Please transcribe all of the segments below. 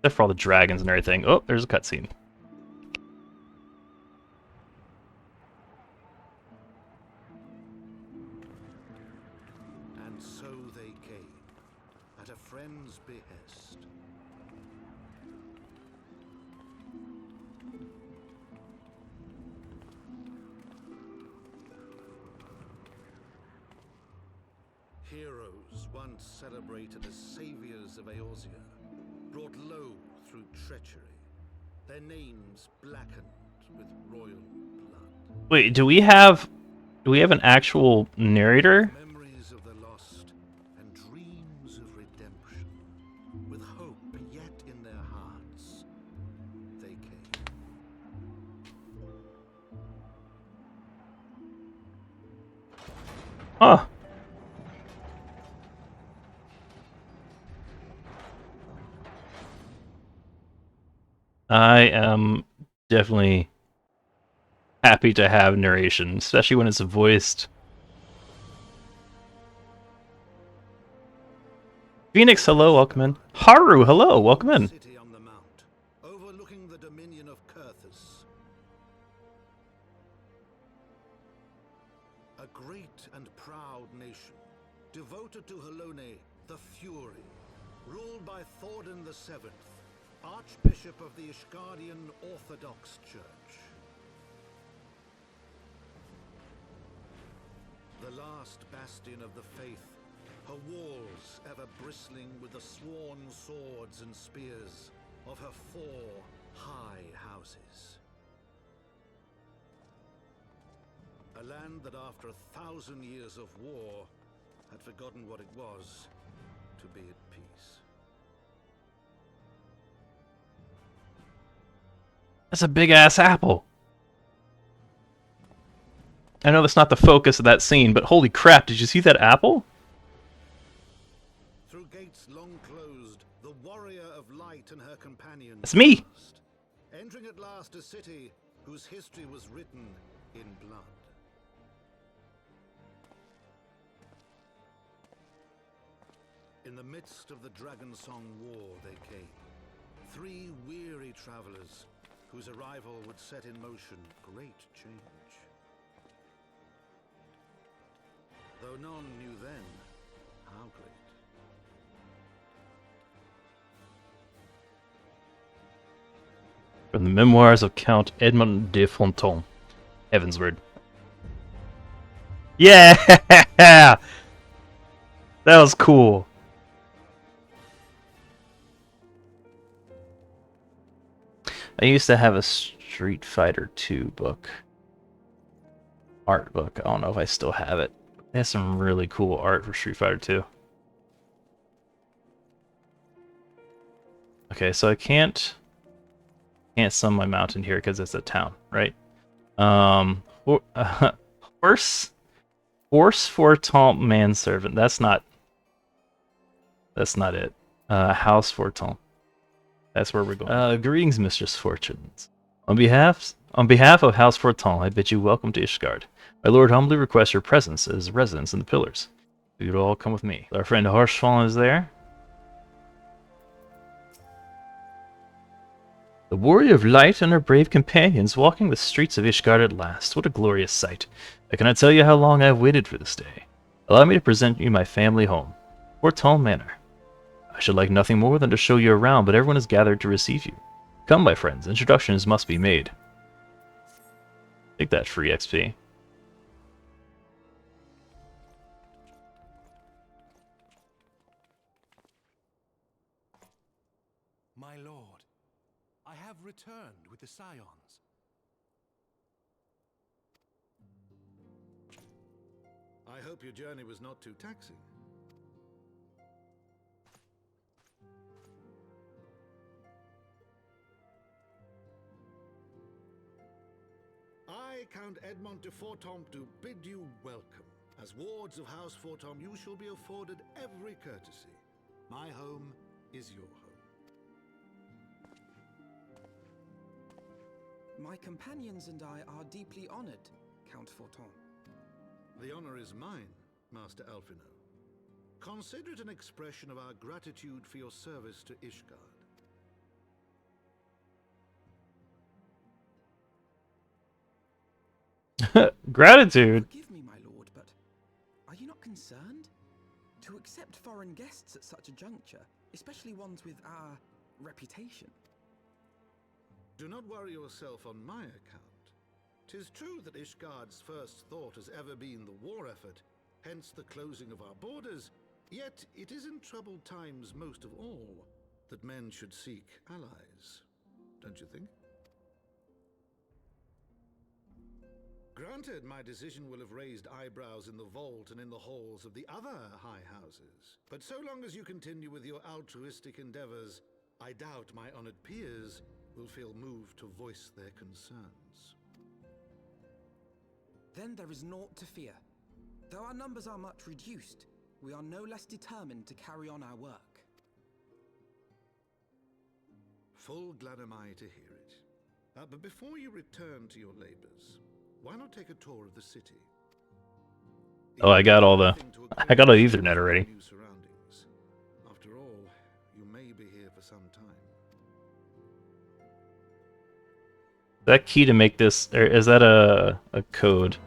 Except for all the dragons and everything. Oh, there's a cutscene. And so they came, at a friend's behest. Heroes once celebrated as saviors of Eorzea, brought low through treachery, their names blackened with royal blood. Wait, do we have an actual narrator? Memories of the lost and dreams of redemption, with hope yet in their hearts, they came. Huh. I am definitely happy to have narration, especially when it's voiced. Phoenix, hello, welcome in. Haru, hello, welcome in. City on the mount, overlooking the dominion of Kurthus. A great and proud nation, devoted to Helone, the Fury, ruled by Thordan VII, Archbishop of the Ishgardian Orthodox Church. The last bastion of the faith, her walls ever bristling with the sworn swords and spears of her 4 high houses. A land that after 1,000 years of war had forgotten what it was to be at peace. That's a big-ass apple. I know that's not the focus of that scene, but holy crap, did you see that apple? Through gates long closed, the warrior of light and her companions That's me! passed, entering at last a city whose history was written in blood. In the midst of the Dragon Song War they came, 3 weary travelers whose arrival would set in motion great change. Though none knew then how great. From the memoirs of Count Edmond de Fortemps, Heavensward. Yeah! That was cool. I used to have a Street Fighter 2 book. Art book. I don't know if I still have it. It has some really cool art for Street Fighter 2. Okay, so I can't summon my mountain here because it's a town, right? Horse Fortemps manservant. That's not it. House Fortemps. That's where we're going. Greetings, Mistress Fortunes. On behalf of House Fortemps, I bid you welcome to Ishgard. My lord humbly requests your presence as residents in the pillars. You'd all come with me. Our friend Harshfallen is there. The warrior of light and her brave companions walking the streets of Ishgard at last. What a glorious sight. I cannot tell you how long I have waited for this day. Allow me to present you my family home, Fortemps Manor. I should like nothing more than to show you around, but everyone is gathered to receive you. Come, my friends, introductions must be made. Take that free XP. My lord, I have returned with the Scions. I hope your journey was not too taxing. I, Count Edmond de Fortemps, do bid you welcome. As wards of House Fortemps, you shall be afforded every courtesy. My home is your home. My companions and I are deeply honored, Count Fortemps. The honor is mine, Master Alphino. Consider it an expression of our gratitude for your service to Ishgard. Gratitude. Forgive me, my lord, but are you not concerned? To accept foreign guests at such a juncture, especially ones with our reputation. Do not worry yourself on my account. 'Tis true that Ishgard's first thought has ever been the war effort, hence the closing of our borders, yet it is in troubled times most of all that men should seek allies. Don't you think? Granted, my decision will have raised eyebrows in the vault and in the halls of the other high houses. But so long as you continue with your altruistic endeavors, I doubt my honored peers will feel moved to voice their concerns. Then there is naught to fear. Though our numbers are much reduced, we are no less determined to carry on our work. Full glad am I to hear it. But before you return to your labors, why not take a tour of the city? Oh, I got all the Ethernet already. New surroundings. After all, you may be here for some time. That key to make this, or is that a code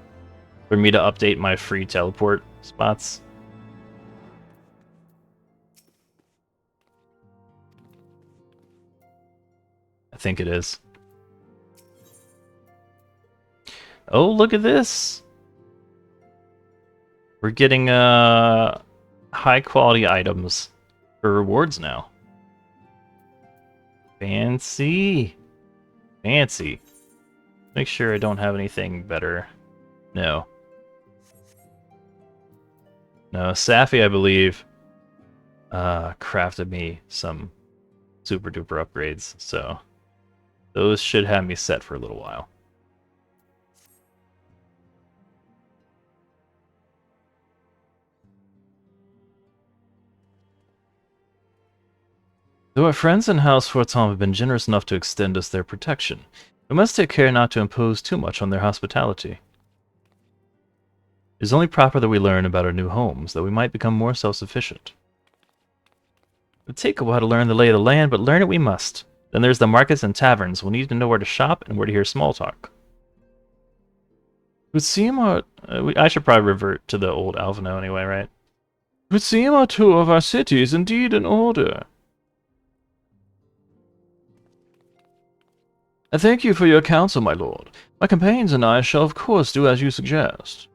for me to update my free teleport spots? I think it is. Oh, look at this! We're getting high quality items for rewards now. Fancy. Fancy. Make sure I don't have anything better. No. No, Safi, I believe, crafted me some super duper upgrades, so those should have me set for a little while. Though our friends in House Fortemps have been generous enough to extend us their protection, we must take care not to impose too much on their hospitality. It is only proper that we learn about our new homes, that we might become more self-sufficient. It would take a while to learn the lay of the land, but learn it we must. Then there's the markets and taverns. We'll need to know where to shop and where to hear small talk. It would seem I should probably revert to the old Alvino anyway, right? It would seem our tour of our city is indeed in order. I thank you for your counsel, my lord. My companions and I shall of course do as you suggest.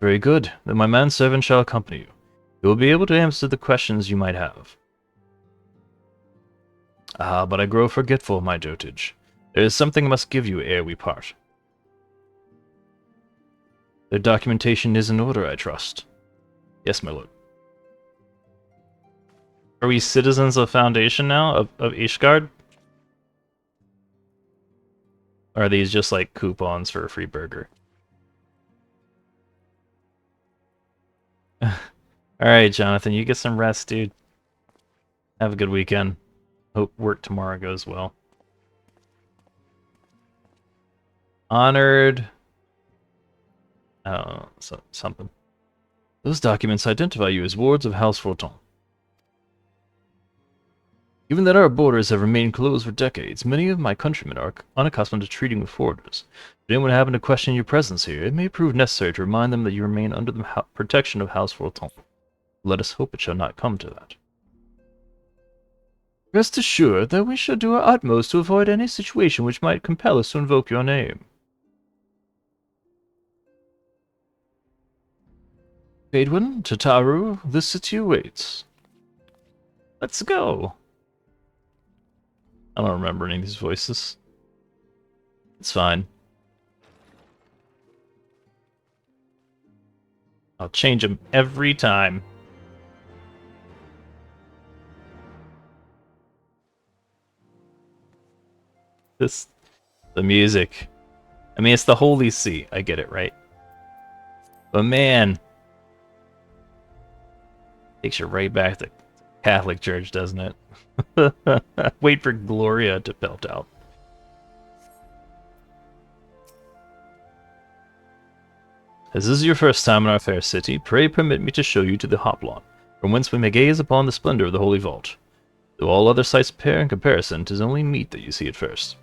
Very good. Then my manservant shall accompany you. He will be able to answer the questions you might have. Ah, but I grow forgetful, my dotage. There is something I must give you ere we part. The documentation is in order, I trust. Yes, my lord. Are we citizens of Foundation now? Of Ishgard? Or are these just like coupons for a free burger? Alright, Jonathan, you get some rest, dude. Have a good weekend. Hope work tomorrow goes well. Honored. Oh, something. Those documents identify you as wards of House Fortemps. Given that our borders have remained closed for decades, many of my countrymen are unaccustomed to treating with foreigners. If anyone happen to question your presence here, it may prove necessary to remind them that you remain under the protection of House Fortemps. Let us hope it shall not come to that. Rest assured that we shall do our utmost to avoid any situation which might compel us to invoke your name. Faedwin, Tataru, the city awaits. Let's go. I don't remember any of these voices. It's fine. I'll change them every time. The music. I mean, it's the Holy See. I get it, right? But man, takes you right back to Catholic Church, doesn't it? Wait for Gloria to belt out. As this is your first time in our fair city, pray permit me to show you to the Hoplon, from whence we may gaze upon the splendor of the Holy Vault. Though all other sights pale in comparison, 'tis only meet that you see it first.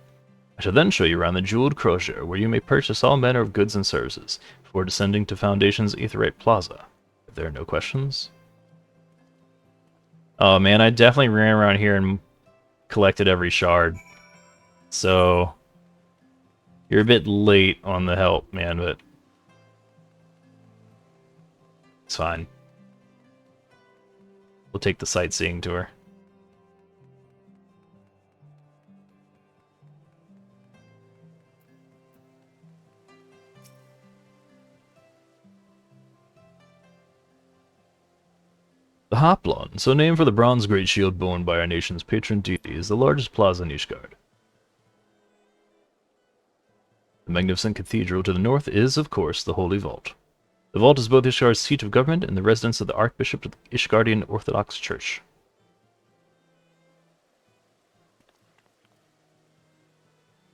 I shall then show you around the jeweled crosier, where you may purchase all manner of goods and services, before descending to Foundation's Aetheryte Plaza. If there are no questions. Oh man, I definitely ran around here and collected every shard. So, you're a bit late on the help, man, but it's fine. We'll take the sightseeing tour. The Hoplon, so named for the bronze great shield borne by our nation's patron deity, is the largest plaza in Ishgard. The magnificent cathedral to the north is, of course, the Holy Vault. The vault is both Ishgard's seat of government and the residence of the Archbishop of the Ishgardian Orthodox Church.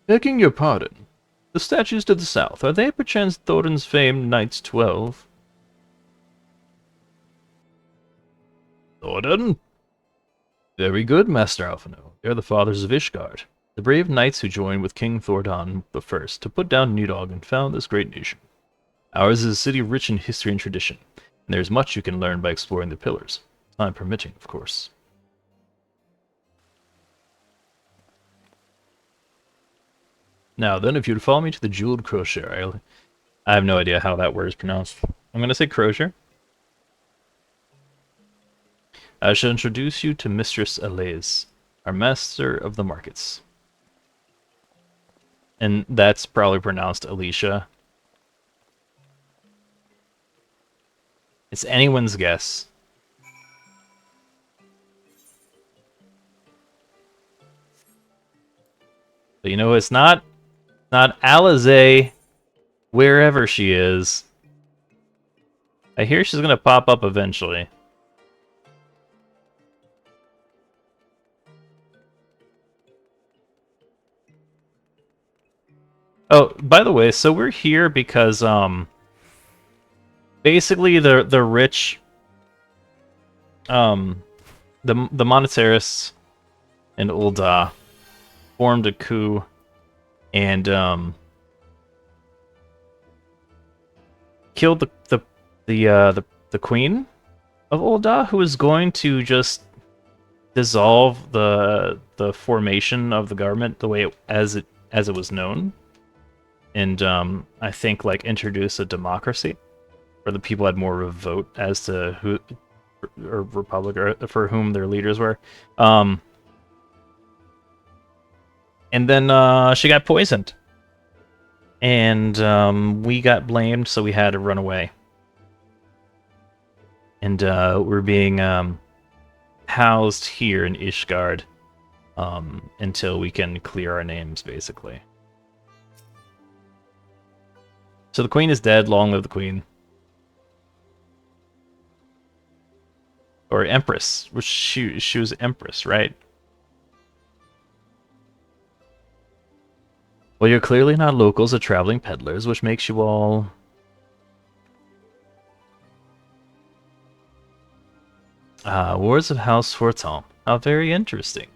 Begging your pardon, the statues to the south, are they perchance Thorin's famed Knights 12? Thorin? Very good, Master Alphino. They are the fathers of Ishgard, the brave knights who joined with King Thordan I to put down Nidhogg and found this great nation. Ours is a city rich in history and tradition, and there is much you can learn by exploring the pillars. Time permitting, of course. Now then, if you'd follow me to the Jeweled Crosier, I have no idea how that word is pronounced. I'm going to say Crosier. I shall introduce you to Mistress Elise, our master of the markets. And that's probably pronounced Alicia. It's anyone's guess. But you know, it's not Alize, wherever she is. I hear she's gonna pop up eventually. Oh, by the way, so we're here because basically the rich the monetarists and Ul'dah formed a coup and killed the queen of Ul'dah, who was going to just dissolve the formation of the government the way as it was known, and I think like introduce a democracy where the people had more of a vote as to who or republic or for whom their leaders were. And then she got poisoned, and we got blamed, so we had to run away. And we're being housed here in Ishgard until we can clear our names, basically. So the queen is dead. Long live the queen. Or empress. She was empress, right? Well, you're clearly not locals or traveling peddlers, which makes you all... Wards of House Fortemps. How very interesting.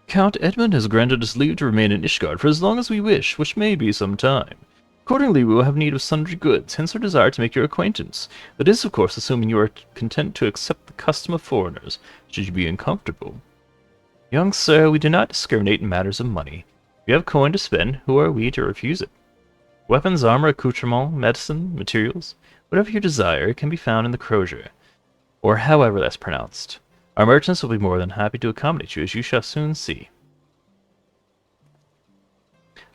Count Edmund has granted us leave to remain in Ishgard for as long as we wish, which may be some time. Accordingly, we will have need of sundry goods, hence our desire to make your acquaintance. That is, of course, assuming you are content to accept the custom of foreigners, should you be uncomfortable. Young sir, we do not discriminate in matters of money. If you have coin to spend, who are we to refuse it? Weapons, armor, accoutrement, medicine, materials, whatever you desire can be found in the crosier, or however that's pronounced. Our merchants will be more than happy to accommodate you, as you shall soon see.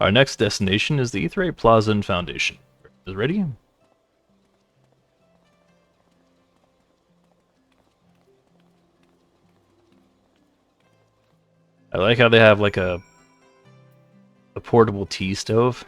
Our next destination is the Aetheryte Plaza and Foundation. Is ready? I like how they have like a portable tea stove.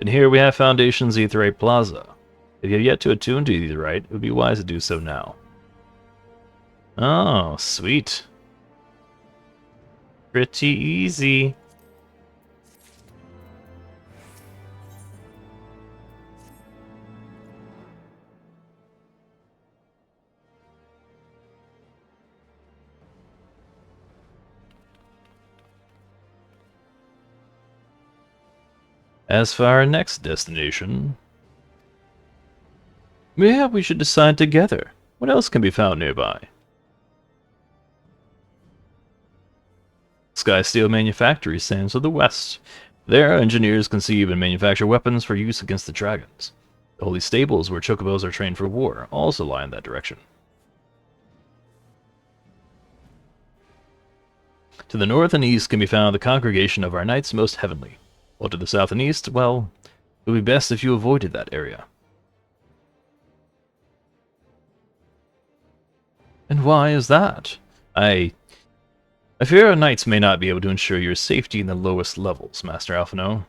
And here we have Foundation's Aetherite Plaza. If you have yet to attune to Aetherite, it would be wise to do so now. Oh, sweet. Pretty easy. As for our next destination, maybe we should decide together. What else can be found nearby? Sky Steel Manufactory stands to the west. There, engineers conceive and manufacture weapons for use against the dragons. The holy stables where chocobos are trained for war also lie in that direction. To the north and east can be found the congregation of our Knights Most Heavenly, while to the south and east, well, it would be best if you avoided that area. And why is that? I fear our knights may not be able to ensure your safety in the lowest levels, Master Alphino.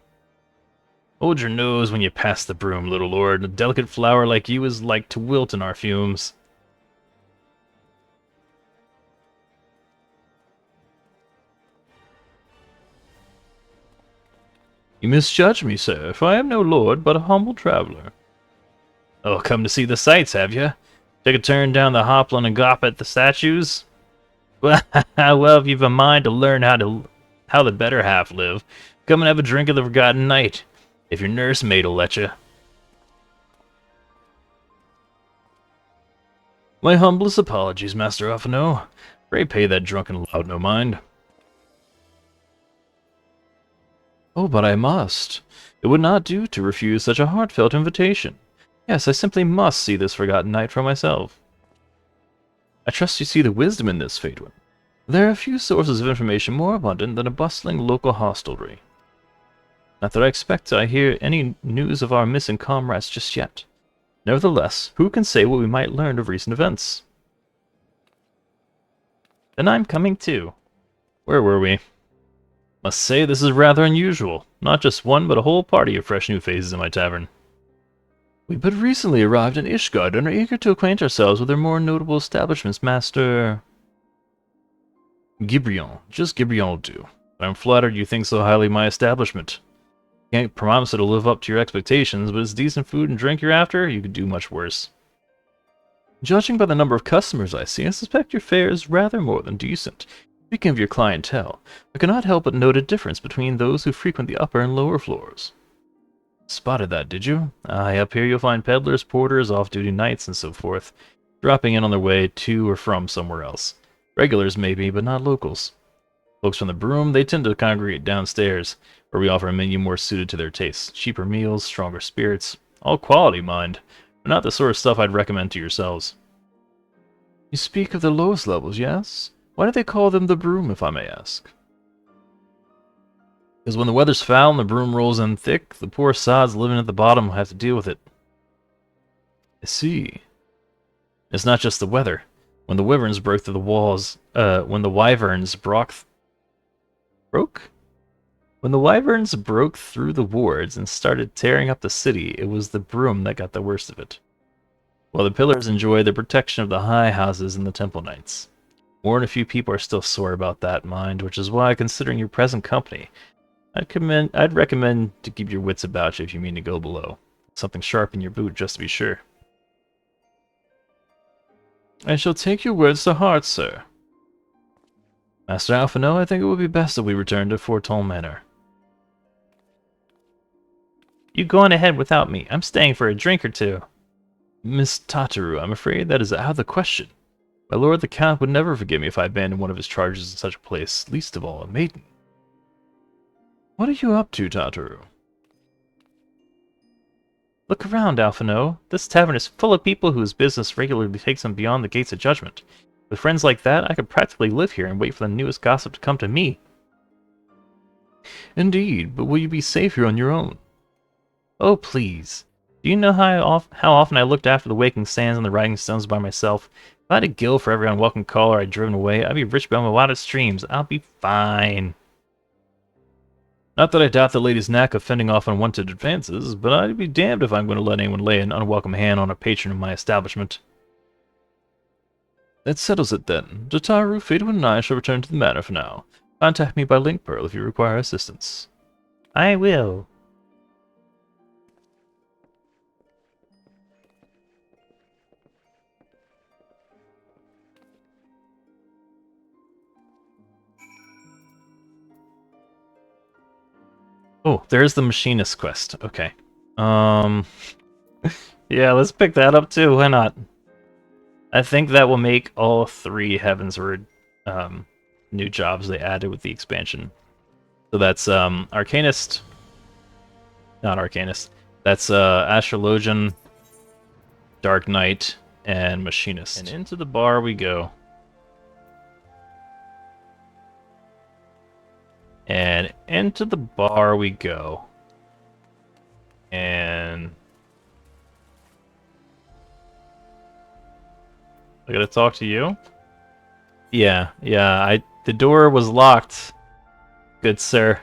Hold your nose when you pass the broom, little lord. A delicate flower like you is like to wilt in our fumes. You misjudge me, sir, for I am no lord, but a humble traveler. Oh, come to see the sights, have you? Take a turn down the Hoplin and gawp at the statues? Well, if you've a mind to learn how the better half live, come and have a drink of the Forgotten Night, if your nursemaid'll let you. My humblest apologies, Master Alphino. Pray pay that drunken lout no mind. Oh, but I must. It would not do to refuse such a heartfelt invitation. Yes, I simply must see this Forgotten Night for myself. I trust you see the wisdom in this, Phaedwin. There are few sources of information more abundant than a bustling local hostelry. Not that I expect I hear any news of our missing comrades just yet. Nevertheless, who can say what we might learn of recent events? Then I'm coming too. Where were we? Must say this is rather unusual. Not just one, but a whole party of fresh new faces in my tavern. We but recently arrived in Ishgard and are eager to acquaint ourselves with their more notable establishments, Master Gibrion. Just Gibrion will do. But I'm flattered you think so highly of my establishment. Can't promise it'll live up to your expectations, but it's decent food and drink you're after, you could do much worse. Judging by the number of customers I see, I suspect your fare is rather more than decent. Speaking of your clientele, I cannot help but note a difference between those who frequent the upper and lower floors. Spotted that, did you? Aye, up here you'll find peddlers, porters, off-duty knights, and so forth, dropping in on their way to or from somewhere else. Regulars maybe, but not locals. Folks from the Broom, they tend to congregate downstairs, where we offer a menu more suited to their tastes. Cheaper meals, stronger spirits, all quality, mind, but not the sort of stuff I'd recommend to yourselves. You speak of the lowest levels, yes? Why do they call them the Broom, if I may ask? Because when the weather's foul and the broom rolls in thick, the poor sods living at the bottom will have to deal with it. I see. It's not just the weather. When the wyverns broke through the walls, when the wyverns broke through the wards and started tearing up the city, it was the Broom that got the worst of it. While the pillars enjoy the protection of the high houses and the temple knights. More than a few people are still sore about that, mind, which is why, considering your present company, I'd recommend to keep your wits about you if you mean to go below. Something sharp in your boot, just to be sure. I shall take your words to heart, sir. Master Alphino, I think it would be best that we return to Fortemps Manor. You go on ahead without me. I'm staying for a drink or two. Miss Tataru, I'm afraid that is out of the question. My lord the Count would never forgive me if I abandoned one of his charges in such a place, least of all a maiden. What are you up to, Tataru? Look around, Alphino. This tavern is full of people whose business regularly takes them beyond the gates of judgment. With friends like that, I could practically live here and wait for the newest gossip to come to me. Indeed, but will you be safe here on your own? Oh, please. Do you know how often I looked after the waking sands and the riding stones by myself? If I had a gill for every unwelcome caller I'd driven away, I'd be rich beyond my wildest dreams. I'll be fine. Not that I doubt the lady's knack of fending off unwanted advances, but I'd be damned if I'm going to let anyone lay an unwelcome hand on a patron of my establishment. That settles it then. Jataru, Fadewind, and I shall return to the manor for now. Contact me by link pearl if you require assistance. I will. Oh, there's the machinist quest. Okay. Yeah, let's pick that up too. Why not? I think that will make all 3 Heavensward new jobs they added with the expansion. So that's Arcanist. Not Arcanist. That's Astrologian, Dark Knight, and Machinist. And into the bar we go. And into the bar we go. And I gotta talk to you? Yeah, the door was locked, good sir.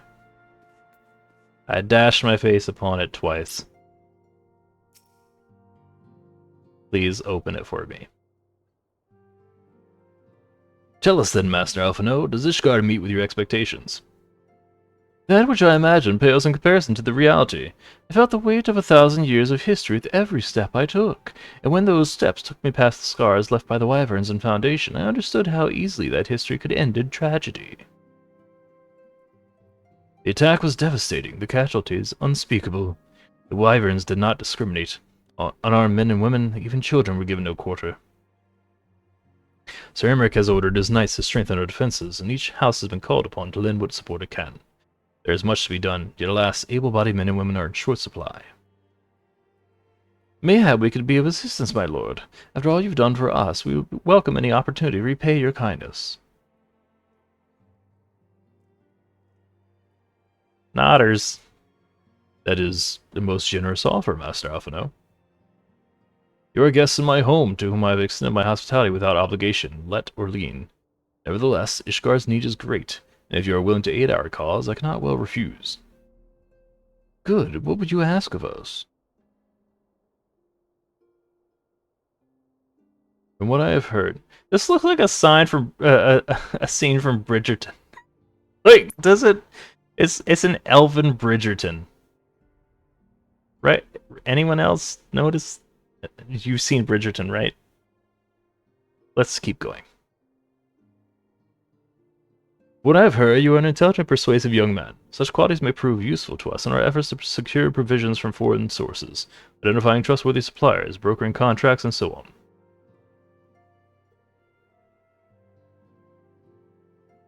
I dashed my face upon it twice. Please open it for me. Tell us then, Master Alphano, does Ishgard meet with your expectations? That which I imagine pales in comparison to the reality. I felt the weight of 1,000 years of history with every step I took, and when those steps took me past the scars left by the wyverns and Foundation, I understood how easily that history could end in tragedy. The attack was devastating, the casualties unspeakable. The wyverns did not discriminate. Unarmed men and women, even children, were given no quarter. Sir Emmerich has ordered his knights to strengthen our defenses, and each house has been called upon to lend what support it can. There is much to be done, yet alas, able-bodied men and women are in short supply. Mayhap we could be of assistance, my lord. After all you've done for us, we would welcome any opportunity to repay your kindness. Nodders. That is the most generous offer, Master Alphano. You are guests in my home, to whom I have extended my hospitality without obligation, let or lien. Nevertheless, Ishgard's need is great, and if you are willing to aid our cause, I cannot well refuse. Good. What would you ask of us? From what I have heard, this looks like a sign from a scene from Bridgerton. Like, does it? It's an elven Bridgerton, right? Anyone else notice? You've seen Bridgerton, right? Let's keep going. What I have heard, you are an intelligent, persuasive young man. Such qualities may prove useful to us in our efforts to secure provisions from foreign sources, identifying trustworthy suppliers, brokering contracts, and so on.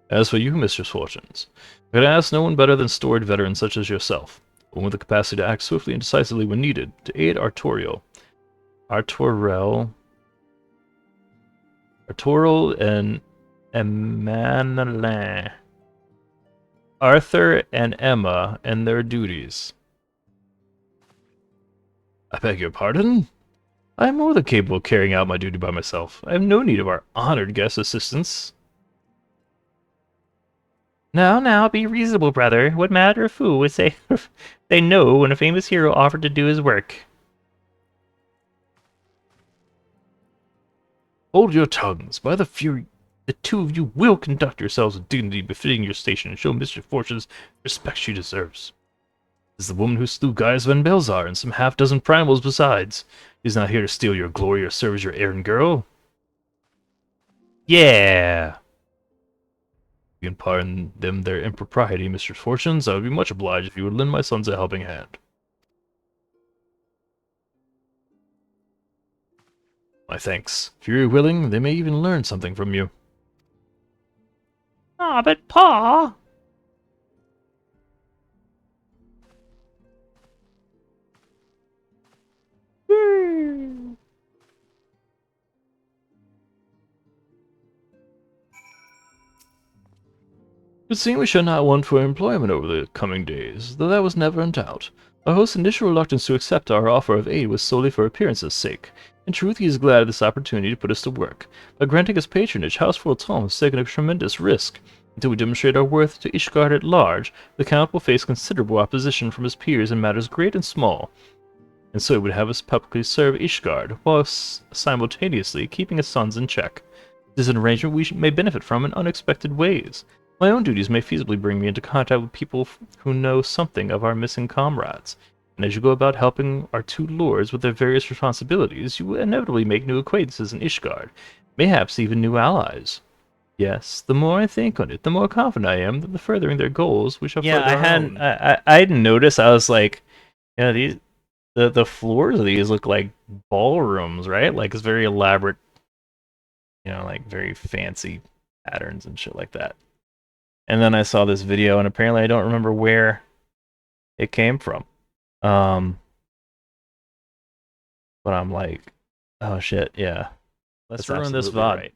As for you, Mistress Fortunes, I could ask no one better than storied veterans such as yourself, one with the capacity to act swiftly and decisively when needed, to aid Artorial and Emmanuel, Arthur and Emma, and their duties. I beg your pardon? I am more than capable of carrying out my duty by myself. I have no need of our honored guest assistance. Now, be reasonable, brother. What matter if who would say they know when a famous hero offered to do his work? Hold your tongues. By the fury, the two of you will conduct yourselves with dignity befitting your station and show Mistress Fortunes the respect she deserves. This is the woman who slew Gaius van Belzar and some half-dozen primals besides. She's not here to steal your glory or serve as your errand girl. Yeah. You can pardon them their impropriety, Mistress Fortunes. I would be much obliged if you would lend my sons a helping hand. My thanks. If you're willing, they may even learn something from you. Ah, but Pa! It seems we shall not want for employment over the coming days, though that was never in doubt. Our host's initial reluctance to accept our offer of aid was solely for appearance's sake. In truth, he is glad of this opportunity to put us to work. By granting us patronage, House Fortemps has taken a tremendous risk. Until we demonstrate our worth to Ishgard at large, the Count will face considerable opposition from his peers in matters great and small, and so he would have us publicly serve Ishgard, while simultaneously keeping his sons in check. This is an arrangement we may benefit from in unexpected ways. My own duties may feasibly bring me into contact with people who know something of our missing comrades, and as you go about helping our two lords with their various responsibilities, you will inevitably make new acquaintances in Ishgard, mayhaps even new allies. Yes, the more I think on it, the more confident I am that the furthering their goals, we shall further our own. I didn't notice. I was like, yeah, the floors of these look like ballrooms, right? Like it's very elaborate, like very fancy patterns and shit like that. And then I saw this video, and apparently I don't remember where it came from. But I'm like, oh shit, yeah. Let's ruin this VOD. Right.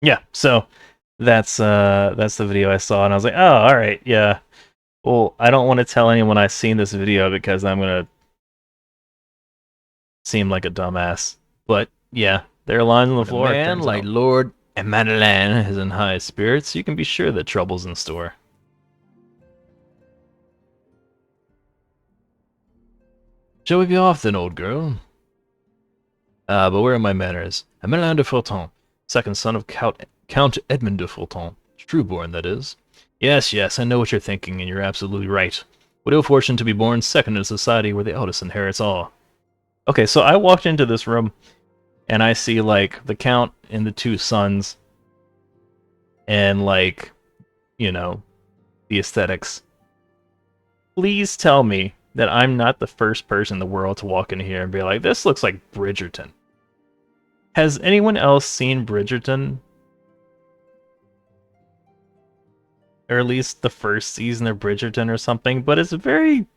Yeah, so that's the video I saw, and I was like, oh, all right, yeah. Well, I don't want to tell anyone I've seen this video because I'm gonna seem like a dumbass. But yeah, there are lines on the floor. A man like Lord Madeleine is in high spirits. You can be sure that trouble's in store. Shall we be off then, old girl? But where are my manners? I'm Madeleine de Fortemps, second son of Count Edmund de Fortemps. Trueborn, that is. Yes, I know what you're thinking, and you're absolutely right. What ill fortune to be born second in a society where the eldest inherits all. Okay, so I walked into this room, and I see, like, the Count and the two sons, and, like, the aesthetics. Please tell me that I'm not the first person in the world to walk in here and be like, this looks like Bridgerton. Has anyone else seen Bridgerton? Or at least the first season of Bridgerton or something, but it's very...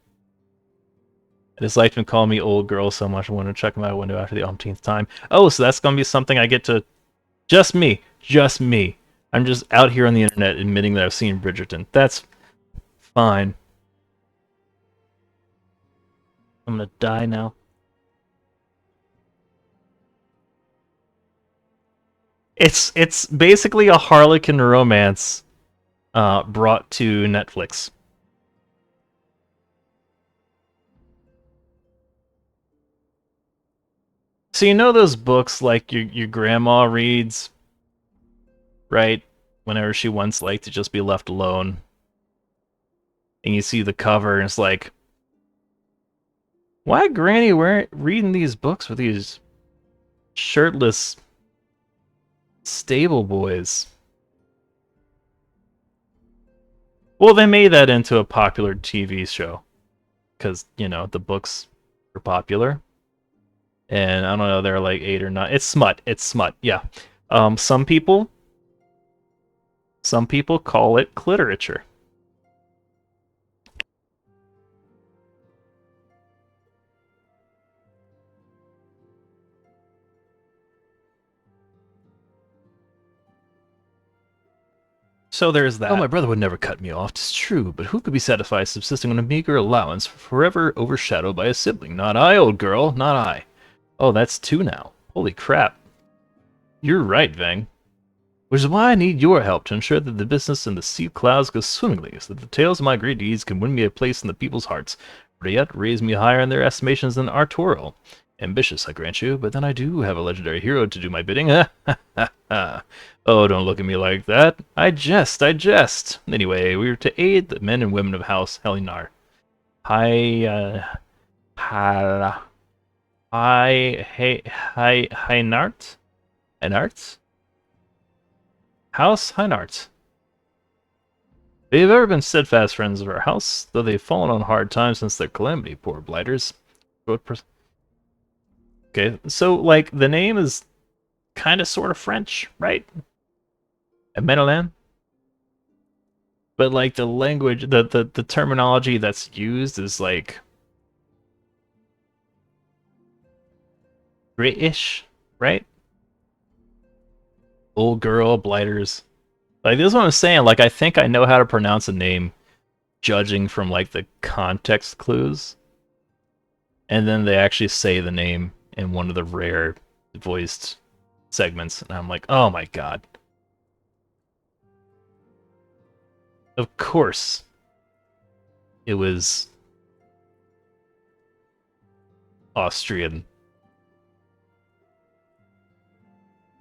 His life been calling me old girl so much I want to check my window after the umpteenth time. Oh, so that's going to be something I get to... Just me. I'm just out here on the internet admitting that I've seen Bridgerton. That's fine. I'm gonna die now. It's basically a Harlequin romance brought to Netflix. So you know those books like your grandma reads, right? Whenever she wants like to just be left alone. And you see the cover and it's like, why Granny reading these books with these shirtless stable boys? Well, they made that into a popular TV show. Because, the books are popular. And I don't know, they're like 8 or 9. It's smut, yeah. Some people call it cliterature. So there's that. Oh, my brother would never cut me off, 'tis true, but who could be satisfied subsisting on a meager allowance, forever overshadowed by a sibling? Not I, old girl, not I. Oh, that's 2 now. Holy crap. You're right, Vang. Which is why I need your help to ensure that the business in the sea clouds goes swimmingly, so that the tales of my great deeds can win me a place in the people's hearts, or yet raise me higher in their estimations than Arturo. Ambitious, I grant you, but then I do have a legendary hero to do my bidding. Oh, don't look at me like that. I jest. Anyway, we are to aid the men and women of House Helinar. Heinart? House Heinart. They've ever been steadfast friends of our house, though they've fallen on hard times since their calamity, poor blighters. Okay, so, like, the name is kind of sort of French, right? Menelan? But, like, the language, the terminology that's used is, like, British, right? Old girl, blighters. Like, this is what I'm saying. Like, I think I know how to pronounce a name, judging from, like, the context clues. And then they actually say the name in one of the rare voiced segments. And I'm like, oh my god. Of course. It was Austrian.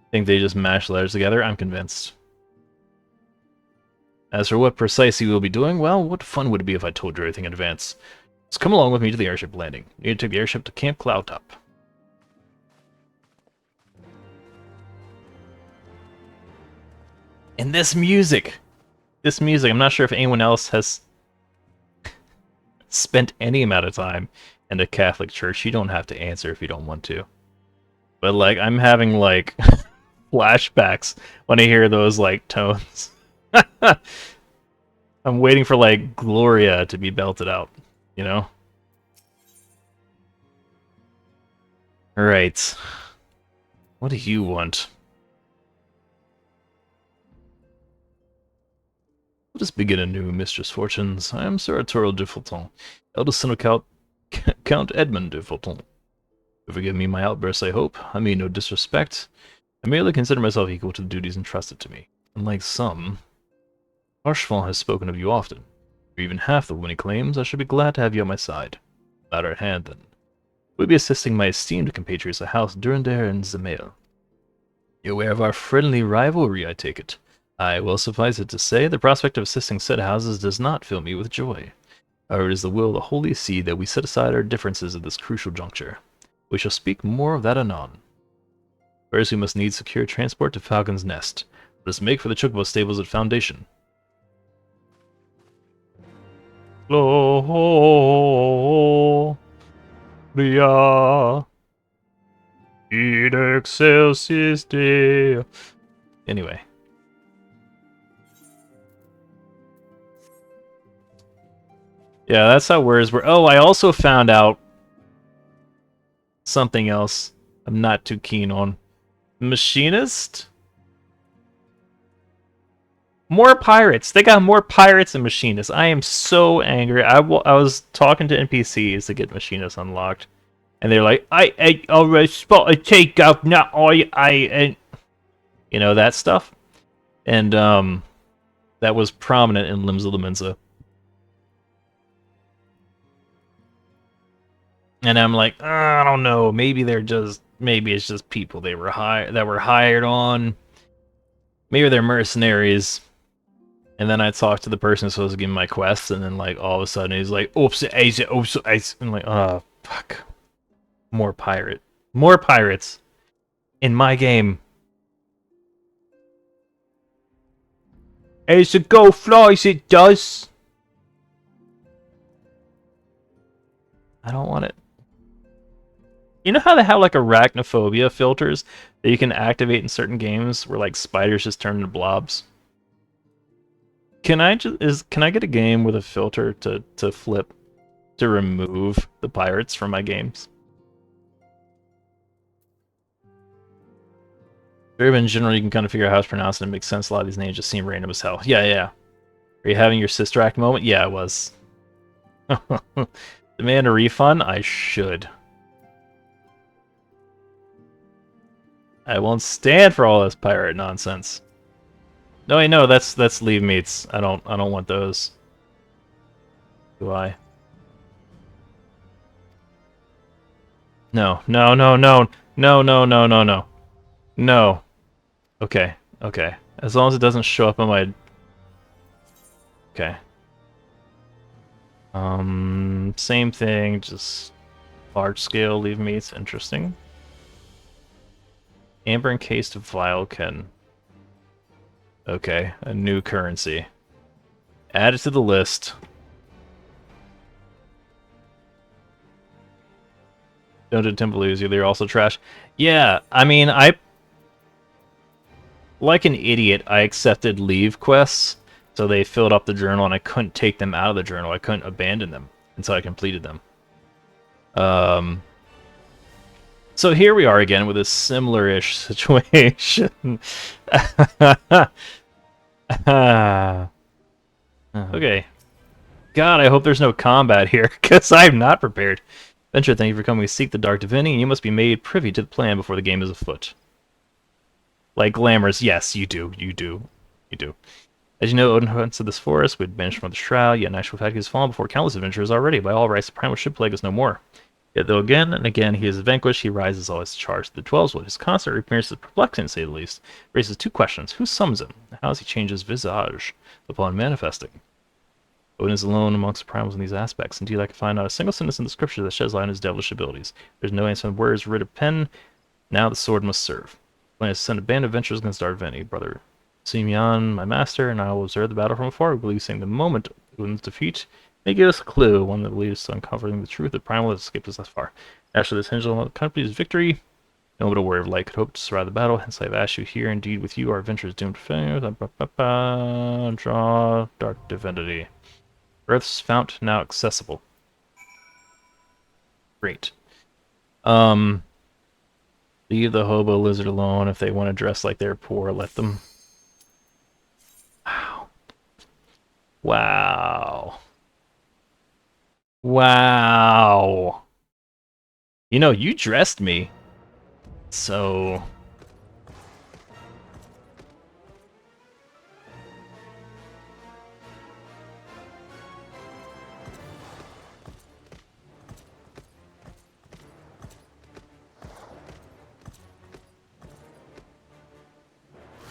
Think they just mashed letters together? I'm convinced. As for what precisely we'll be doing, well, what fun would it be if I told you everything in advance? Just come along with me to the airship landing. You need to take the airship to Camp Cloudtop. And this music! This music, I'm not sure if anyone else has spent any amount of time in a Catholic church. You don't have to answer if you don't want to. But, like, I'm having, like, flashbacks when I hear those, like, tones. I'm waiting for, like, Gloria to be belted out, you know? Alright. What do you want? Let us begin anew, Mistress Fortunes. I am Sir Arturo de Fulton, eldest son of Count Edmund de Fulton. Forgive me my outbursts, I hope. I mean no disrespect. I merely consider myself equal to the duties entrusted to me. Unlike some, Archefont has spoken of you often. For even half the woman he claims, I should be glad to have you on my side. Matter at hand, then. We'll be assisting my esteemed compatriots of House Durandare and Zemel. You're aware of our friendly rivalry, I take it. I will suffice it to say, the prospect of assisting said houses does not fill me with joy. However, it is the will of the Holy See that we set aside our differences at this crucial juncture. We shall speak more of that anon. First, we must need secure transport to Falcon's Nest. Let us make for the Chocobo stables at Foundation. Gloria in excelsis Deo. Anyway. Yeah, that's how words were. Oh, I also found out something else I'm not too keen on. Machinist? More pirates. They got more pirates and machinists. I am so angry. I was talking to NPCs to get machinists unlocked. And they're like, I already spot a takeoff, not and you know, that stuff. And that was prominent in Limbs of the Mensa. And I'm like, I don't know, maybe it's just people that were hired on. Maybe they're mercenaries. And then I talked to the person who's supposed to give me my quests, and then like all of a sudden he's like, oops, I'm like, oh fuck. More pirates in my game. As the go flies, it does. I don't want it. You know how they have like arachnophobia filters that you can activate in certain games where like spiders just turn into blobs? Can I get a game with a filter to flip to remove the pirates from my games? Very in general, you can kind of figure out how it's pronounced and it makes sense. A lot of these names just seem random as hell. Yeah. Are you having your sister act moment? Yeah, I was. Demand a refund? I should. I won't stand for all this pirate nonsense. No, I know that's Levemetes. I don't want those. Do I? No. No. Okay. As long as it doesn't show up on my... Okay. Same thing, just large scale Levemetes. Interesting. Amber encased vial can... Okay, a new currency. Add it to the list. Don't do Timberleaves, they're also trash. Yeah, I mean, like an idiot, I accepted leave quests, so they filled up the journal, and I couldn't take them out of the journal. I couldn't abandon them until I completed them. So here we are again with a similar-ish situation. Okay. God, I hope there's no combat here, because I'm not prepared. Venture, thank you for coming to seek the Dark Divinity, and you must be made privy to the plan before the game is afoot. Like glamorous, yes, you do. As you know, Odin hunts of this forest, we'd banished from the Shroud, yet in actual fact he has fallen before countless adventurers already. By all rights, the Primal should plague us no more. Yet though again and again he is vanquished, he rises always charged to the 12s. His constant appearance is perplexing, to say the least. Raises two questions. Who summons him? How does he change his visage upon manifesting? Odin is alone amongst the primals in these aspects. Indeed, I can find not a single sentence in the scripture that sheds light on his devilish abilities. There's no answer in words, writ of pen. Now the sword must serve. When I send a band of adventurers against Darveni, brother Simeon, my master, and I will observe the battle from afar. We believe saying the moment Odin's defeat may give us a clue, one that will lead us to uncovering the truth that Primal has escaped us thus far. Actually, this hinges on the company's victory. No but a word of light could hope to survive the battle, hence I have asked you here. Indeed, with you, our adventure is doomed to failure. Draw Dark Divinity. Urth's Fount now accessible. Great. Leave the hobo lizard alone. If they want to dress like they're poor, let them. Wow. Wow. Wow. You know, you dressed me. So...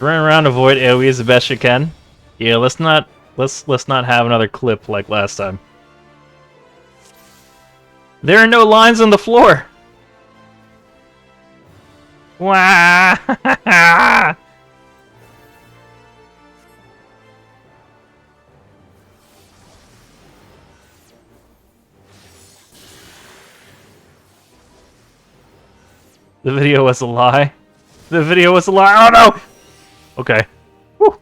Run around, avoid AoE as the best you can. Yeah, let's not have another clip like last time. There are no lines on the floor. Wow. The video was a lie. The video was a lie. Oh no. Okay. Woo.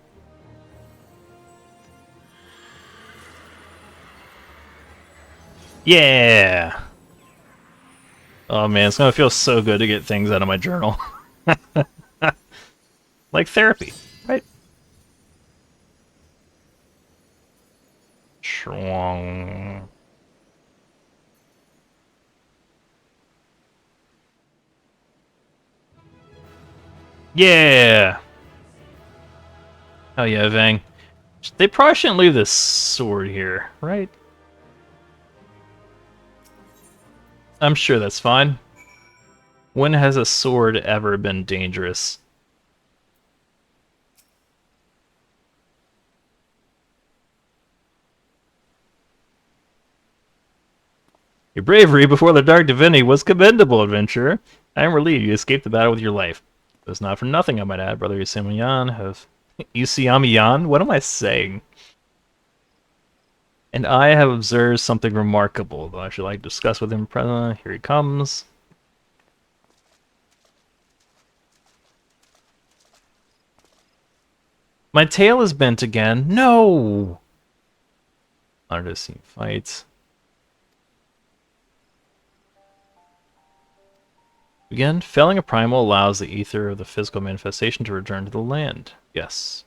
Yeah. Oh man, it's gonna feel so good to get things out of my journal. Like therapy, right? Shrong. Yeah. Oh yeah, Vang. They probably shouldn't leave this sword here, right? I'm sure that's fine. When has a sword ever been dangerous? Your bravery before the Dark Divinity was commendable, adventurer. I am relieved you escaped the battle with your life. It was not for nothing, I might add, brother Yusimiyan have... Yusimiyan? What am I saying? And I have observed something remarkable, though I should like to discuss with him present. Here he comes. My tail is bent again. No! Honor to see fights. Again, felling a primal allows the ether of the physical manifestation to return to the land. Yes.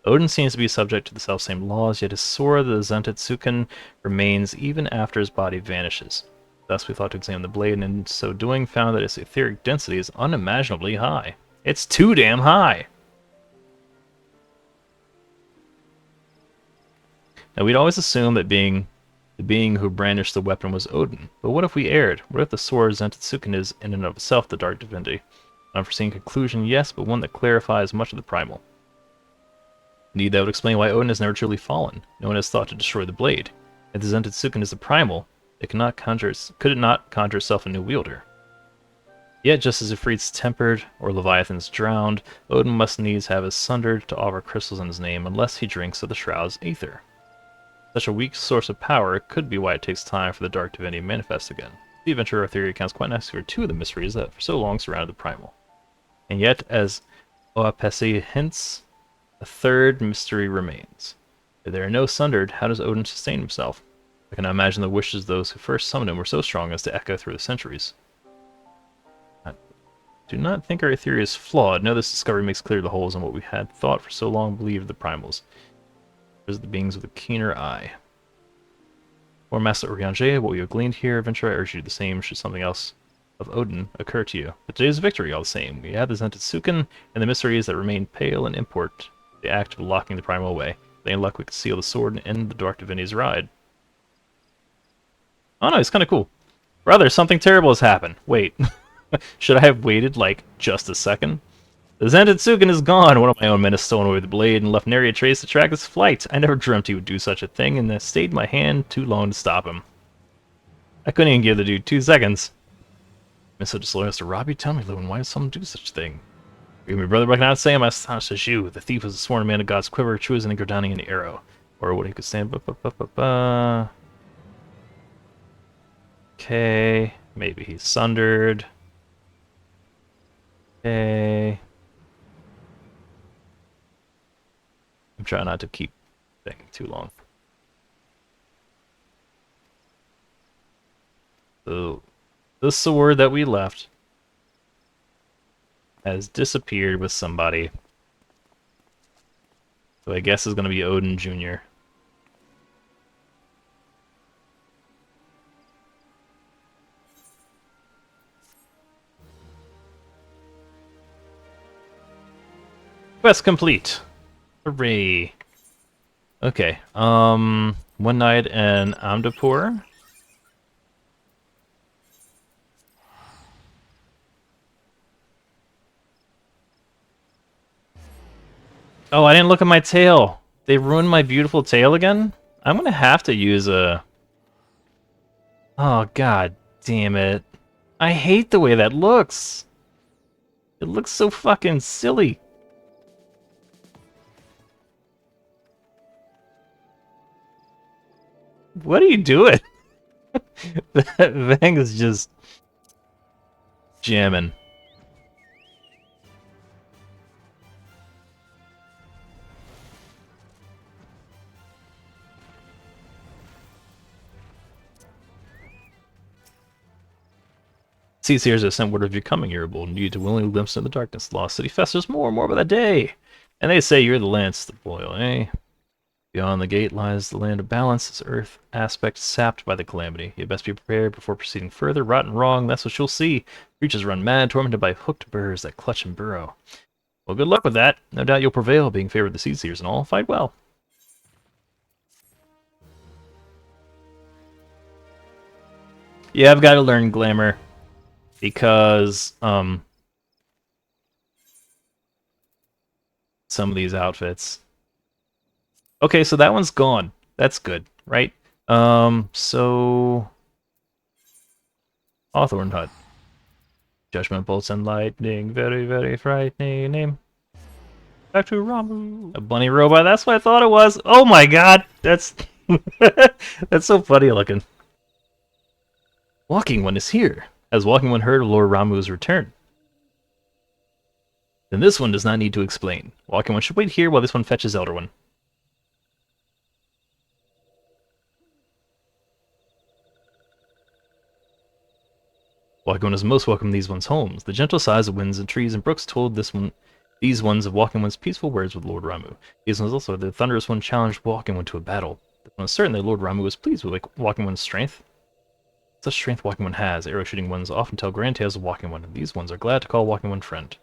Odin seems to be subject to the selfsame laws, yet his sword, the Zentetsuken, remains even after his body vanishes. Thus we thought to examine the blade, and in so doing found that its etheric density is unimaginably high. It's too damn high! Now we'd always assumed that the being who brandished the weapon was Odin, but what if we erred? What if the sword Zentetsuken is in and of itself the Dark Divinity? An unforeseen conclusion, yes, but one that clarifies much of the primal. Indeed, that would explain why Odin has never truly fallen. No one has thought to destroy the blade. If the Zentetsuken is the primal, could it not conjure itself a new wielder? Yet, just as Ifrit's tempered, or Leviathan's drowned, Odin must needs have his sundered to offer crystals in his name, unless he drinks of the Shroud's aether. Such a weak source of power could be why it takes time for the Dark Divinity to manifest again. The Adventurer theory accounts quite nicely for two of the mysteries that for so long surrounded the Primal. And yet, as Oapesi hints, a third mystery remains. If they are no sundered, how does Odin sustain himself? I cannot imagine the wishes of those who first summoned him were so strong as to echo through the centuries. I do not think our theory is flawed. No, this discovery makes clear the holes in what we had thought for so long believed the Primals. There's the beings with a keener eye. Or Master Oriange, what we have gleaned here, Adventurer, I urge you to do the same should something else of Odin occur to you. But today's victory, all the same. We have the Zentetsuken and the mysteries that remain pale and import the act of locking the Primal away. With any luck, we can seal the sword and end the Dark Divinity's ride. Oh no, it's kind of cool. Brother, something terrible has happened. Wait. Should I have waited, like, just a second? The Zentetsuken is gone! One of my own men has stolen away the blade and left nary a trace to track his flight. I never dreamt he would do such a thing, and I stayed my hand too long to stop him. I couldn't even give the dude 2 seconds. I'm so disloyal to rob you? Tell me, Lewin, why did someone do such a thing? Forgive me, brother, but I cannot say I'm as astonished as you. The thief was a sworn man of God's quiver, true as an Gordanian arrow. Or what he could stand. Okay, maybe he's sundered. Okay. I'm trying not to keep thinking too long. So, the sword that we left has disappeared with somebody. So I guess is going to be Odin Jr. Quest complete. Hooray. Okay, one night in Amdapur. Oh, I didn't look at my tail. They ruined my beautiful tail again? I'm gonna have to use a... Oh, god damn it. I hate the way that looks. It looks so fucking silly. What are you doing? That thing is just jamming. Seers have sent word of your coming, your bold and you to willingly glimpse into the darkness. The lost city festers more and more by the day. And they say you're the lance to boil, eh? Beyond the gate lies the land of balance, its earth aspect sapped by the calamity. You best be prepared before proceeding further. Rotten wrong, that's what you'll see. Creatures run mad, tormented by hooked burrs that clutch and burrow. Well, good luck with that. No doubt you'll prevail, being favored the Seers and all. Fight well. Yeah, I've got to learn Glamour. Because, some of these outfits. Okay, so that one's gone. That's good, right? So... Hawthorne Hut. Judgment bolts and lightning, very, very frightening name. Back to Ramuh. A bunny robot, that's what I thought it was. Oh my god, that's... that's so funny looking. Walking One is here. Has Walking One heard of Lord Ramuh's return? Then this one does not need to explain. Walking One should wait here while this one fetches Elder One. Walking One is most welcome in these one's homes. The gentle sighs of winds and trees and brooks told these ones of Walking One's peaceful words with Lord Ramuh. These ones also, the Thunderous One challenged Walking One to a battle. This one is certain that Lord Ramuh was pleased with Walking One's strength. Such strength Walking One has. Arrow-shooting ones often tell grand tales of Walking One, and these ones are glad to call Walking One friend.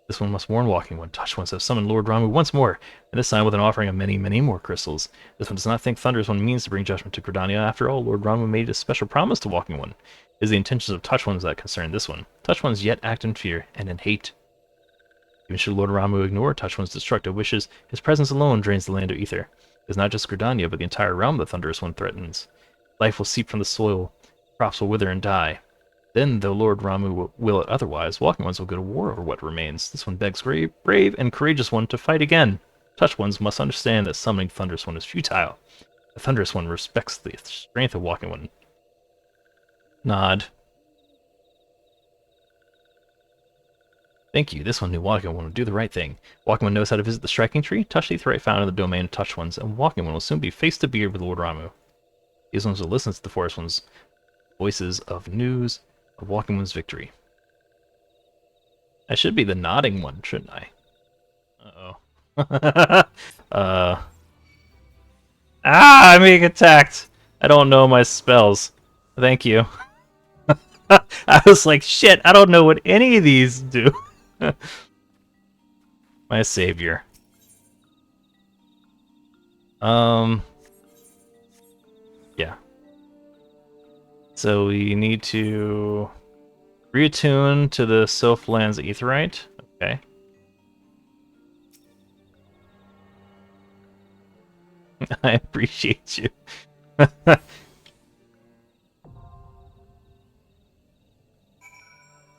This one must warn Walking One. Touch ones have summoned Lord Ramuh once more, and this time with an offering of many, many more crystals. This one does not think Thunderous One means to bring judgment to Gridania. After all, Lord Ramuh made a special promise to Walking One. It is the intentions of Touch Ones that concern this one. Touch Ones yet act in fear and in hate. Even should Lord Ramuh ignore Touch One's destructive wishes, his presence alone drains the land of ether. It is not just Gridania, but the entire realm the Thunderous One threatens. Life will seep from the soil, crops will wither and die. Then, though Lord Ramuh will it otherwise, Walking Ones will go to war over what remains. This one begs brave and courageous one to fight again. Touch ones must understand that summoning Thunderous One is futile. The Thunderous One respects the strength of Walking One. Nod. Thank you. This one knew Walking One would do the right thing. Walking One knows how to visit the striking tree. Touch the Aetheryte found in the domain of Touch Ones, and Walking One will soon be face to beard with Lord Ramuh. These ones will listen to the Forest One's voices of news of Walking One's victory. I should be the nodding one, shouldn't I? Uh-oh. I'm being attacked! I don't know my spells. Thank you. I was like, shit, I don't know what any of these do. My savior. Yeah. So we need to reattune to the Sylphland's Aetheryte. Okay. I appreciate you.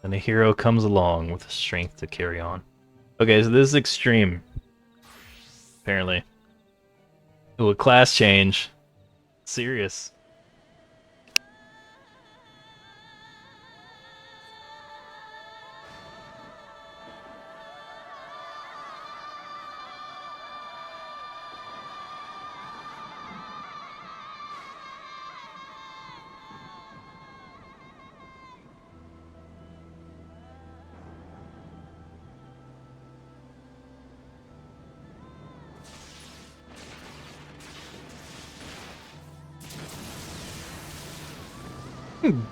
And a hero comes along with the strength to carry on. Okay, so this is extreme. Apparently. Ooh, a class change. Serious.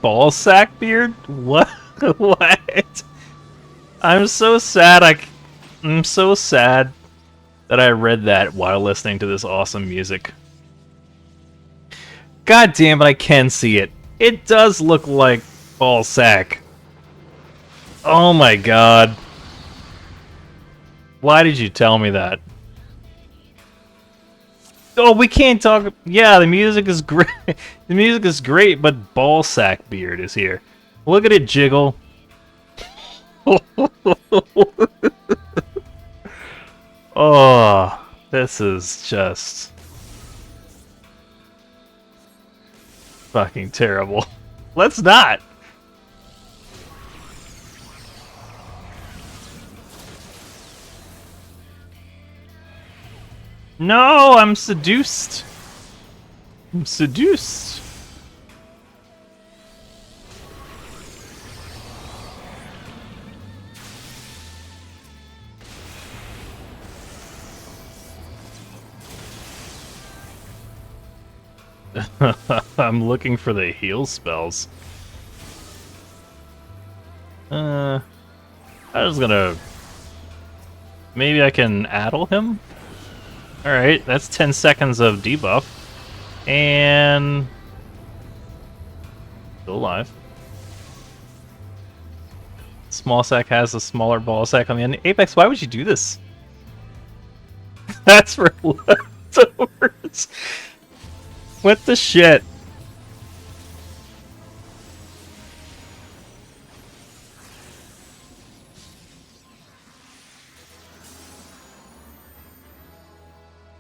Ballsack beard? What? What? I'm so sad. I'm so sad that I read that while listening to this awesome music. God damn it, I can see it. It does look like Ballsack. Oh my god. Why did you tell me that? Oh, we can't talk. Yeah, the music is great. The music is great, but Ballsack beard is here. Look at it jiggle. Oh, this is just fucking terrible. Let's not. No, I'm seduced. I'm seduced. I'm looking for the heal spells. I was gonna... Maybe I can addle him? Alright, that's 10 seconds of debuff. And... Still alive. Small sack has a smaller ball sack on the end. Apex, why would you do this? That's for leftovers. What the shit?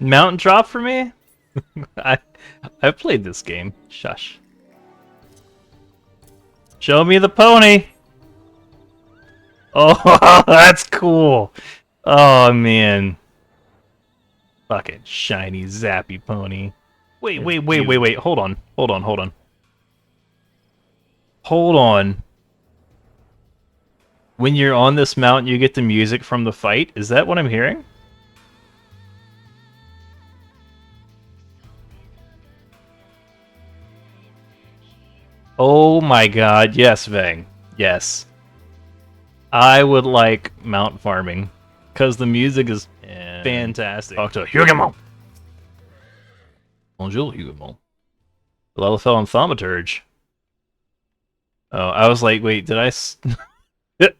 Mountain drop for me? I've played this game. Shush. Show me the pony. Oh, that's cool. Oh man. Fucking shiny zappy pony. Wait. Hold on. Hold on. When you're on this mountain, you get the music from the fight? Is that what I'm hearing? Oh my god, yes, Vang. Yes. I would like mount farming, because the music is fantastic. Talk to Huguemont! Bonjour, Huguemont. Lelafel and Thaumaturge. Oh, I was like, wait, did I...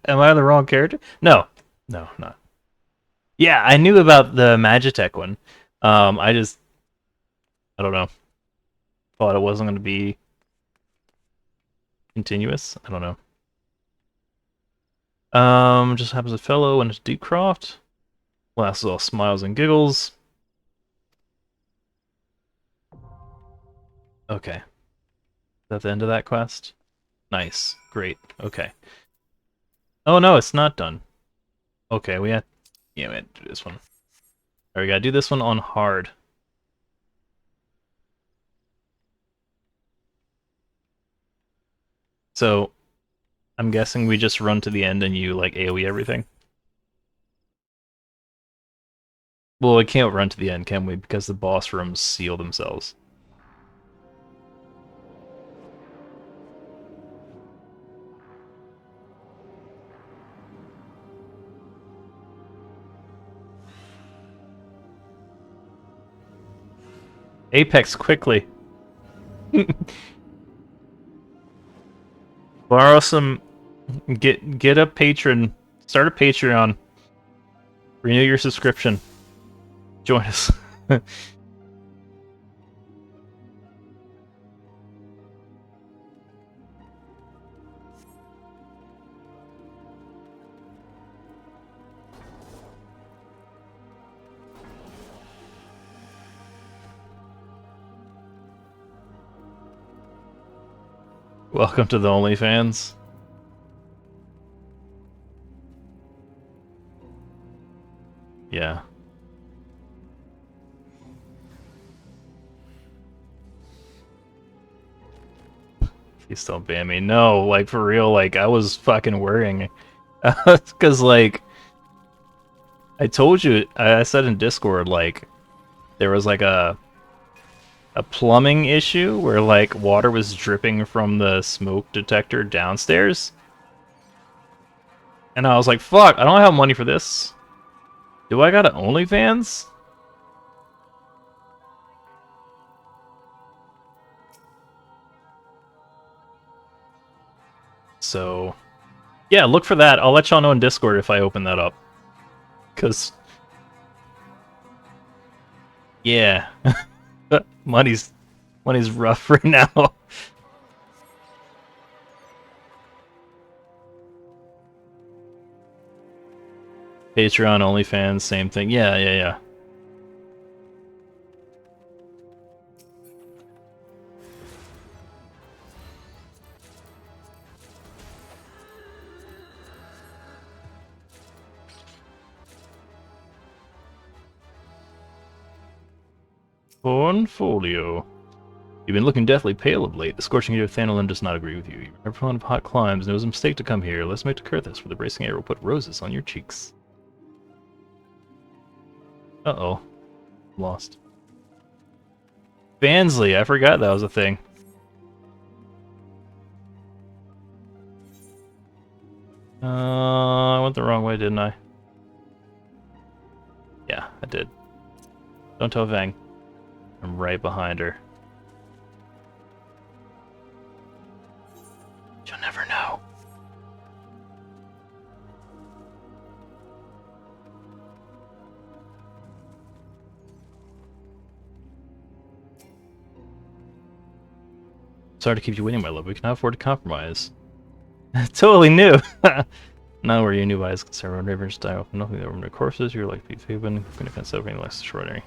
Am I the wrong character? No. No, not. Yeah, I knew about the Magitech one. I don't know. Thought it wasn't going to be continuous. I don't know. Just happens a fellow and it's Deepcroft. Last is all smiles and giggles. Okay. Is that the end of that quest? Nice. Great. Okay. Oh no, it's not done. Okay, we had to do this one. Alright, we gotta do this one on hard. So, I'm guessing we just run to the end and you, like, AoE everything? Well, we can't run to the end, can we? Because the boss rooms seal themselves. Apex, quickly! Borrow some... Get a patron. Start a Patreon. Renew your subscription. Join us. Welcome to the OnlyFans. Yeah. Please don't ban me. No, like, for real, like, I was fucking worrying. Because, like, I told you, I said in Discord, like, there was, like, a plumbing issue where, like, water was dripping from the smoke detector downstairs. And I was like, fuck, I don't have money for this. Do I got an OnlyFans? So, yeah, look for that. I'll let y'all know in Discord if I open that up. Because, yeah, money's rough right now. Patreon, OnlyFans, same thing. Yeah. Pornfolio. You've been looking deathly pale of late. The scorching heat of Thanolin does not agree with you. You're never fond of hot climbs, and it was a mistake to come here. Let's make to Kurthus, where the bracing air will put roses on your cheeks. Uh-oh. Lost. Bansley, I forgot that was a thing. I went the wrong way, didn't I? Yeah, I did. Don't tell Vang. I'm right behind her. You'll never know. Sorry to keep you waiting, my love. We cannot afford to compromise. Totally new! Now where you new eyes concerned on Raven's style. Nothing that were courses, you're like Beef Haven. Going to consider anything less extraordinary.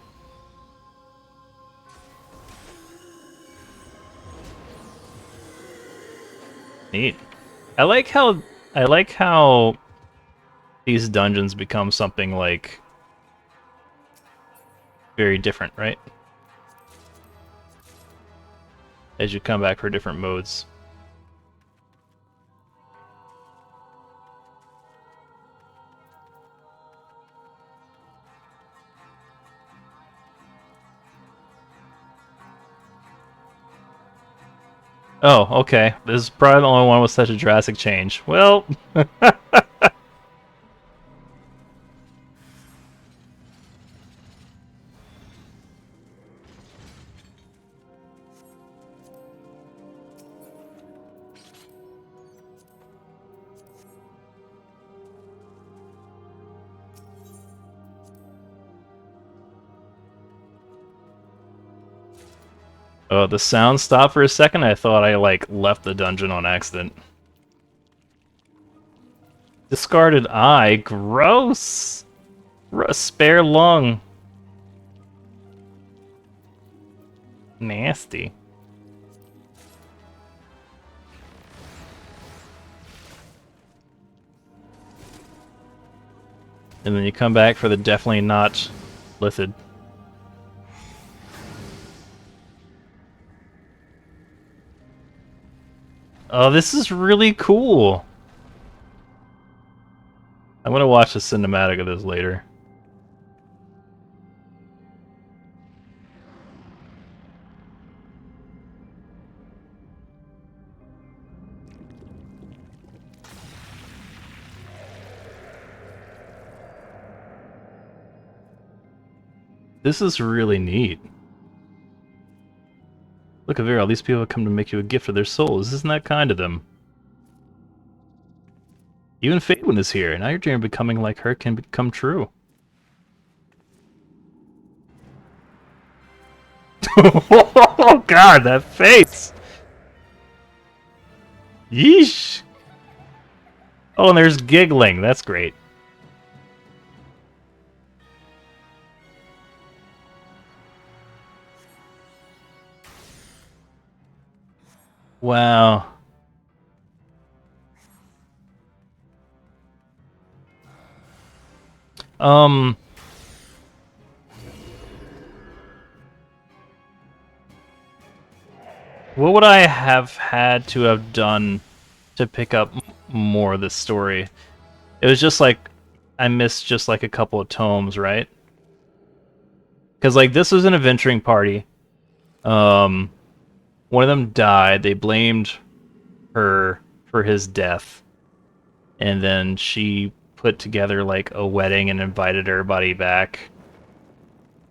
Neat. I like how these dungeons become something like very different, right? As you come back for different modes. Oh, okay. This is probably the only one with such a drastic change. Well... Oh, the sound stopped for a second. I thought I, like, left the dungeon on accident. Discarded eye? Gross! A spare lung. Nasty. And then you come back for the definitely not lithid. Oh, this is really cool. I'm gonna watch the cinematic of this later. This is really neat. Look, Avira, all these people have come to make you a gift of their souls. Isn't that kind of them? Even Faedwin is here. Now your dream of becoming like her can become true. Oh god, that face! Yeesh! Oh, and there's giggling. That's great. Wow. What would I have had to have done to pick up more of this story? It was just like, I missed just like a couple of tomes, right? Because like this was an adventuring party. One of them died. They blamed her for his death. And then she put together like a wedding and invited everybody back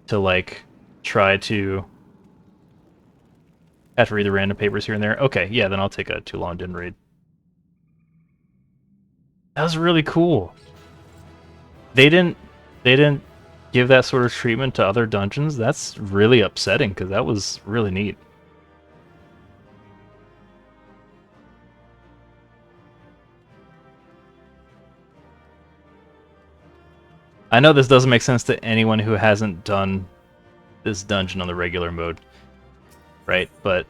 to like try to have to read the random papers here and there. Okay, yeah, then I'll take a too long didn't read. That was really cool. They didn't give that sort of treatment to other dungeons. That's really upsetting because that was really neat. I know this doesn't make sense to anyone who hasn't done this dungeon on the regular mode, right? But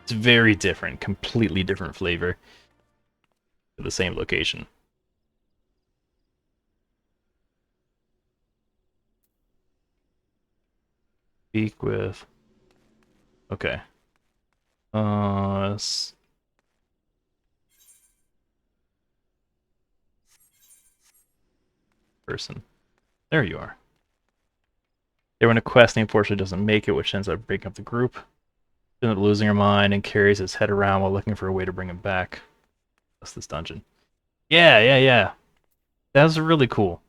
it's very different, completely different flavor to the same location. Speak with... Okay. Person. There you are. They were in a quest and unfortunately doesn't make it, which ends up breaking up the group. Ends up losing her mind and carries his head around while looking for a way to bring him back. That's this dungeon. Yeah. That was really cool.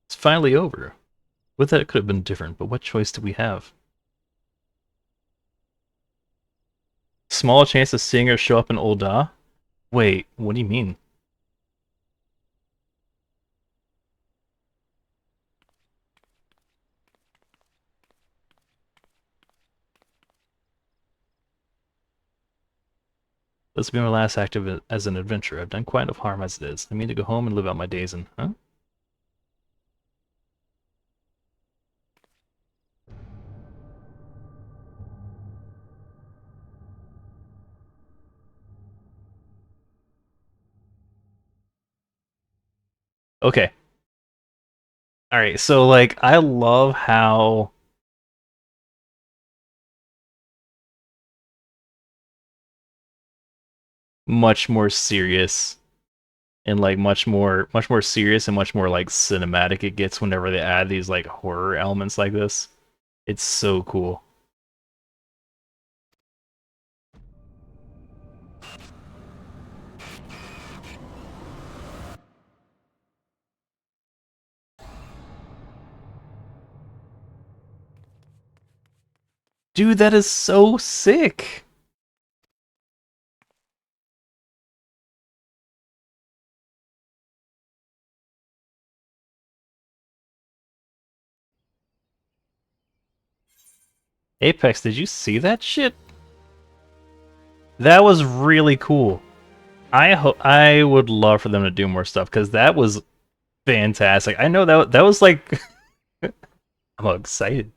It's finally over. With that, it could have been different, but what choice do we have? Small chance of seeing her show up in Ul'dah? Wait, what do you mean? This will be my last act of it as an adventurer. I've done quite enough harm as it is. I mean to go home and live out my days in... Huh? Okay. Alright, so, like, I love how... much more serious and like much more serious and much more like cinematic it gets whenever they add these like horror elements like this. It's so cool. Dude, that is so sick. Apex, did you see that shit? That was really cool. I would love for them to do more stuff because that was fantastic. I know that was like I'm all excited.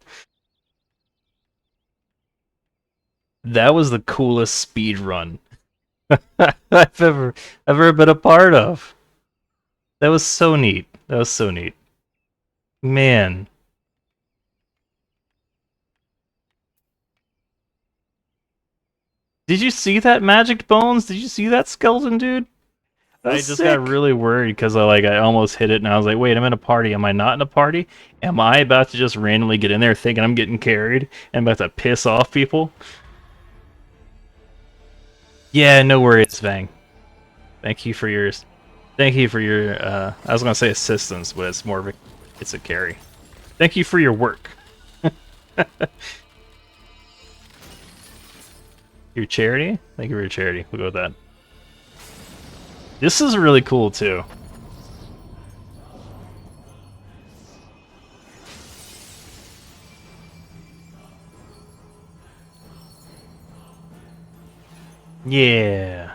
That was the coolest speed run I've ever been a part of. That was so neat. That was so neat. Man. Did you see that Magic Bones? Did you see that skeleton, dude? That I was just got sick. really worried because I almost hit it and I was like, wait, I'm in a party. Am I not in a party? Am I about to just randomly get in there thinking I'm getting carried and about to piss off people? Yeah, no worries, Vang. Thank you for your I was gonna say assistance, but it's more of it's a carry. Thank you for your work. Your charity? Thank you for your charity. We'll go with that. This is really cool too. Yeah.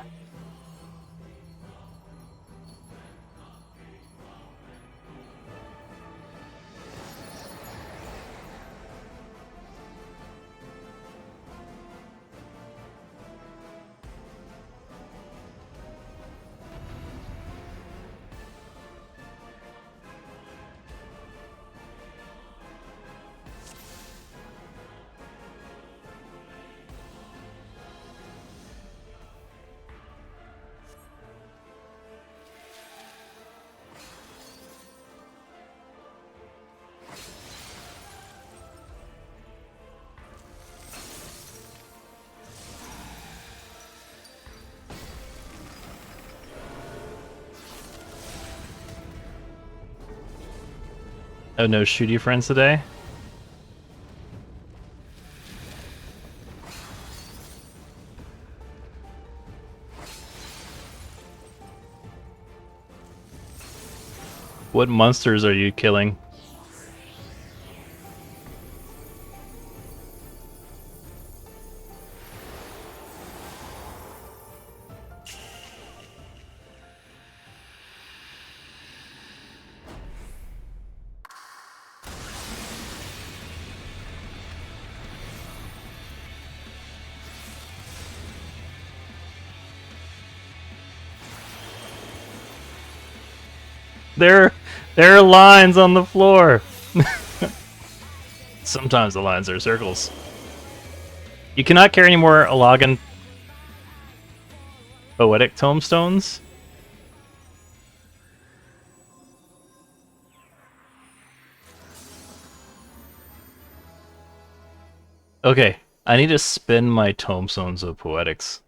Oh, no shooty friends today? What monsters are you killing? There are lines on the floor. Sometimes the lines are circles. You cannot carry any more Alagan poetic tomestones. Okay, I need to spin my tomestones of poetics.